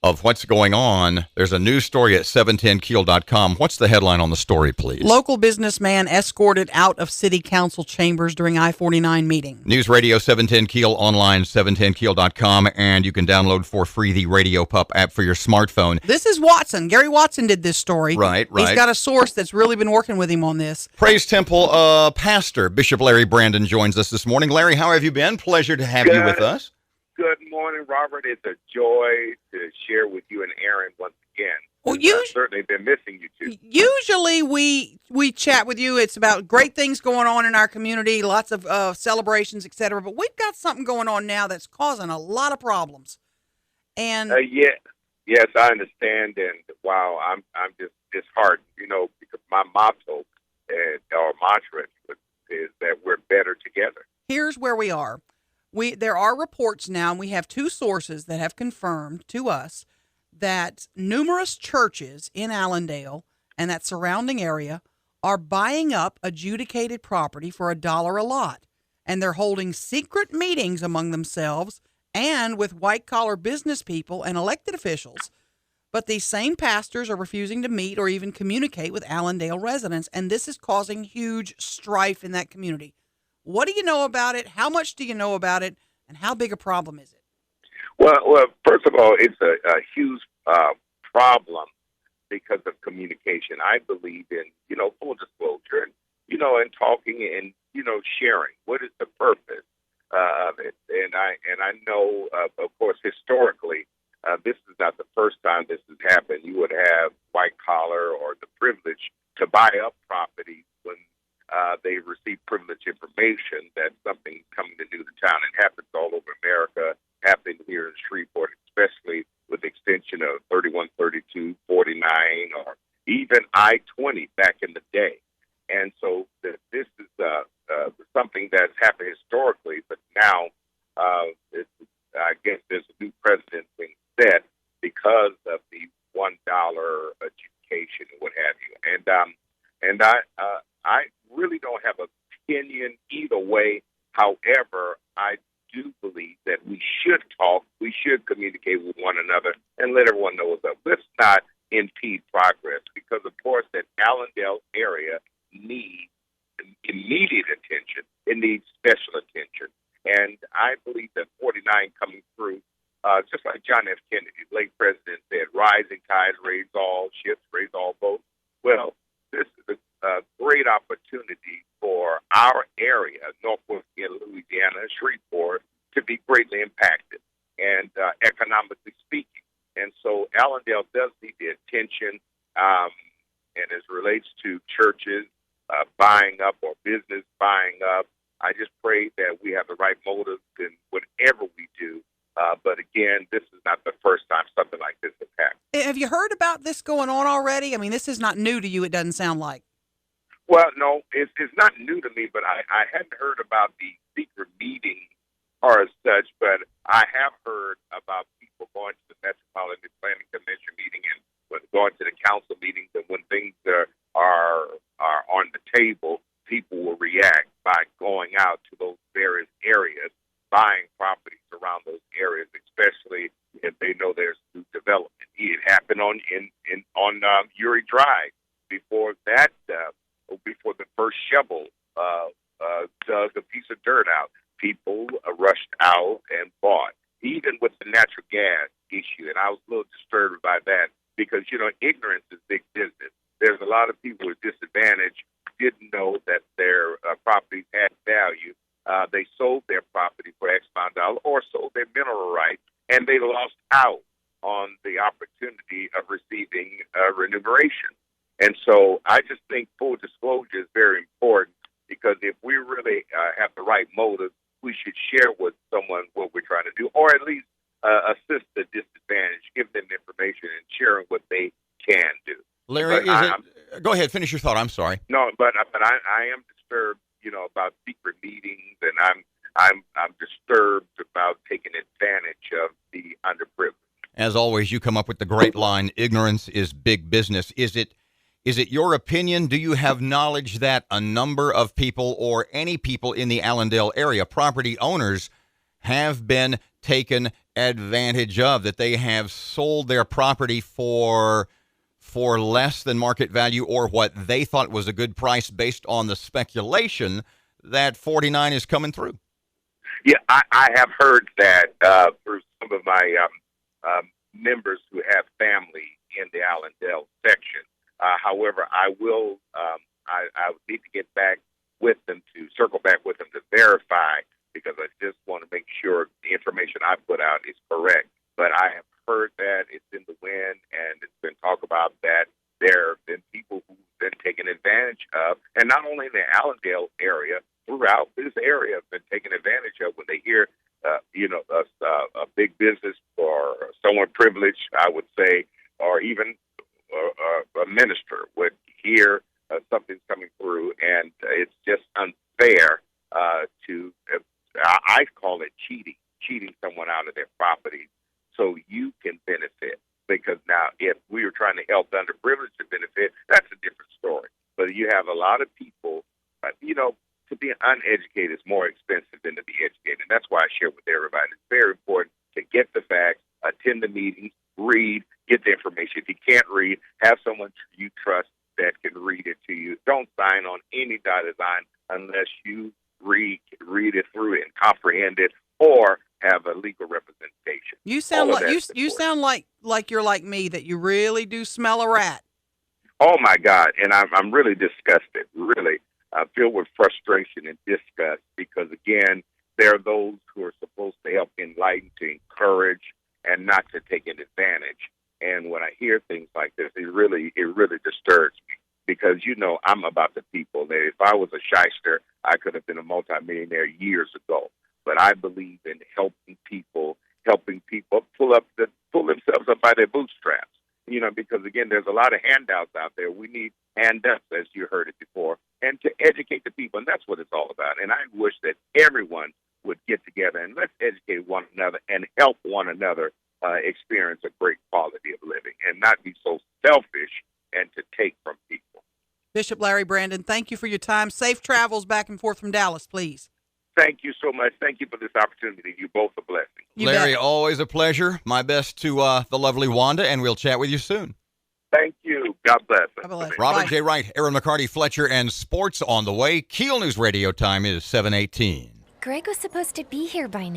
of what's going on. There's a news story at 710keel.com. What's the headline on the story, please? Local businessman escorted out of city council chambers during I-49 meeting. News Radio 710 Keel online, 710keel.com, and you can download for free the Radio Pup app for your smartphone. This is Watson. Gary Watson did this story. Right. He's got a source that's really been working with him on this. Praise Temple pastor Bishop Larry Brandon joins us this morning. Larry, how have you been? Pleasure to have you with us. Good morning, Robert. It's a joy to share with you and Aaron once again. Well, I've certainly been missing you two. Usually we chat with you. It's about great things going on in our community, lots of celebrations, etc. But we've got something going on now that's causing a lot of problems. And yes, I understand. And wow, I'm just disheartened, because my motto or mantra is that we're better together. Here's where we are. There are reports now, and we have two sources that have confirmed to us that numerous churches in Allendale and that surrounding area are buying up adjudicated property for $1 a lot. And they're holding secret meetings among themselves and with white-collar business people and elected officials. But these same pastors are refusing to meet or even communicate with Allendale residents, and this is causing huge strife in that community. What do you know about it? How much do you know about it? And how big a problem is it? Well, first of all, it's a huge problem because of communication. I believe in, full disclosure and, and talking and, sharing. What is the purpose of it? And I know, of course, historically, this is not the first time this has happened. You would have white collar or the privilege to buy up property when they receive privileged information that something's coming to do the town. It happens all over America, happened here in Shreveport, especially with the extension of 31, 32, 49, or even I-20 back in the day. And so this is something that's happened historically, but now I guess there's a new precedent being set because of the $1 education and what have you. And I really don't have an opinion either way. However, I do believe that we should talk, we should communicate with one another and let everyone know what's up. Let's not impede progress because, of course, that Allendale area needs immediate attention. It needs special attention. And I believe that 49 coming through, just like John F. Kennedy, late president, said, rising tides raise all ships, raise all boats. Well, this is a great opportunity for our area, Northwest Louisiana and Shreveport, to be greatly impacted and economically speaking. And so Allendale does need the attention, and as it relates to churches buying up or business buying up, I just pray that we have the right motives in whatever we do. But again, this is not the first time something like this has happened. Have you heard about this going on already? I mean, this is not new to you, it doesn't sound like. Well, no, it's not new to me, but I hadn't heard about the secret meeting or as such, but I have heard about people going to the Metropolitan Planning Commission meeting and going to the council meetings, and when things are on the table, people will react by going out to those various areas, buying properties around those areas, especially if they know there's new development. It happened on Uri Drive. Before that, before the first shovel dug a piece of dirt out, people rushed out and bought. Even with the natural gas issue, and I was a little disturbed by that because ignorance is big business. There's a lot of people with disadvantage didn't know that their properties had value. They sold their property for X amount of dollars or sold their mineral rights, and they lost out on the opportunity of receiving remuneration. And so I just think full disclosure is very important because if we really have the right motive, we should share with someone what we're trying to do, or at least assist the disadvantaged, give them information and sharing what they can do. Larry, go ahead, finish your thought. I'm sorry. No, but I am disturbed, about secret meetings, and I'm disturbed about taking advantage of the underprivileged. As always, you come up with the great line: "Ignorance is big business." Is it your opinion? Do you have knowledge that a number of people or any people in the Allendale area, property owners, have been taken advantage of, that they have sold their property for less than market value or what they thought was a good price based on the speculation that 49 is coming through. Yeah, I have heard that through some of my members who have family in the Allendale section. However, I will. I would need to get back with them to circle back with them to verify, because I just want to make sure the information I put out is correct. But I have heard that it's in the wind, and it's been talked about that there have been people who've been taken advantage of, and not only in the Allendale area, throughout this area have been taken advantage of when they hear, a big business or someone privileged, I would say, or even a minister would hear something's coming through, and it's just unfair to. I call it cheating someone out of their property so you can benefit. Because now, if we were trying to help the underprivileged to benefit, that's a different story. But you have a lot of people, to be uneducated is more expensive than to be educated. And that's why I share with everybody. It's very important to get the facts, attend the meetings, read, get the information. If you can't read, have someone you trust that can read it to you. Don't sign on any dotted line unless you read it through and comprehend it, or have a legal representation. You sound like you're like me, that you really do smell a rat. Oh my God! And I'm really disgusted. Really, I feel with frustration and disgust, because again, there are those who are supposed to help enlighten, to encourage, and not to take an advantage. And when I hear things like this, it really disturbs me, because I'm about the people. That if I was a shyster, I could have been a multimillionaire years ago. But I believe in helping people pull themselves up by their bootstraps. Because again, there's a lot of handouts out there. We need hand-ups, as you heard it before, and to educate the people, and that's what it's all about. And I wish that everyone would get together and let's educate one another and help one another experience a great quality of living, and not be so selfish and to take from people. Bishop Larry Brandon, thank you for your time. Safe travels back and forth from Dallas, please. Thank you so much. Thank you for this opportunity. You both are blessed. Larry, always a pleasure. My best to the lovely Wanda, and we'll chat with you soon. Thank you. God bless. Robert J. Wright, Aaron McCarty, Fletcher, and sports on the way. Keel News Radio time is 7:18. Greg was supposed to be here by now.